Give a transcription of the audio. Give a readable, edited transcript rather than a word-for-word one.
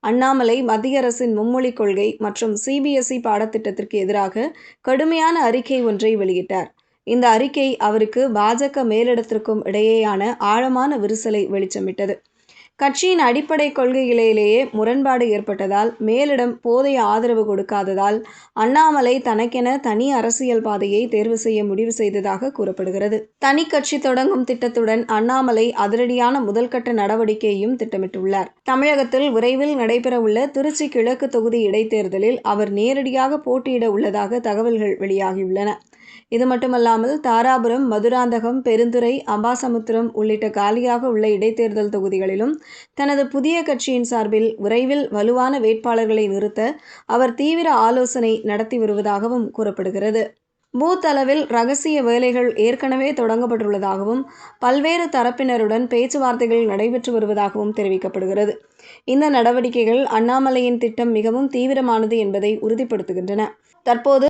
அண்ணாமலை மத்திய அரசின் மும்மொழிக் கொள்கை மற்றும் சிபிஎஸ்இ பாடத்திட்டத்திற்கு எதிராக கடுமையான அறிக்கை ஒன்றை வெளியிட்டார். இந்த அறிக்கை அவருக்கு பாஜக மேலிடத்திற்கும் இடையேயான ஆழமான விரிசலை வெளிச்சமிட்டது. கட்சியின் அடிப்படை கொள்கைகளிலேயே முரண்பாடு ஏற்பட்டதால், மேலிடம் போதிய ஆதரவு கொடுக்காததால் அண்ணாமலை தனக்கென தனி அரசியல் பாதையை தேர்வு செய்ய முடிவு செய்ததாக கூறப்படுகிறது. தனி கட்சி தொடங்கும் திட்டத்துடன் அண்ணாமலை அதிரடியான முதல்கட்ட நடவடிக்கையையும் திட்டமிட்டுள்ளார். தமிழகத்தில் விரைவில் நடைபெறவுள்ள திருச்சி கிழக்கு தொகுதி இடைத்தேர்தலில் அவர் நேரடியாக போட்டியிட உள்ளதாக தகவல்கள் வெளியாகியுள்ளன. இது மட்டுமல்லாமல் தாராபுரம், மதுராந்தகம், பெருந்துறை, அம்பாசமுத்திரம் உள்ளிட்ட காலியாக உள்ள இடைத்தேர்தல் தொகுதிகளிலும் தனது புதிய கட்சியின் சார்பில் விரைவில் வலுவான வேட்பாளர்களை நிறுத்த அவர் தீவிர ஆலோசனை நடத்தி வருவதாகவும் கூறப்படுகிறது. பூத் அளவில் ரகசிய வேலைகள் ஏற்கனவே தொடங்கப்பட்டுள்ளதாகவும் பல்வேறு தரப்பினருடன் பேச்சுவார்த்தைகள் நடைபெற்று வருவதாகவும் தெரிவிக்கப்படுகிறது. இந்த நடவடிக்கைகள் அண்ணாமலையின் திட்டம் மிகவும் தீவிரமானது என்பதை உறுதிப்படுத்துகின்றன. தற்போது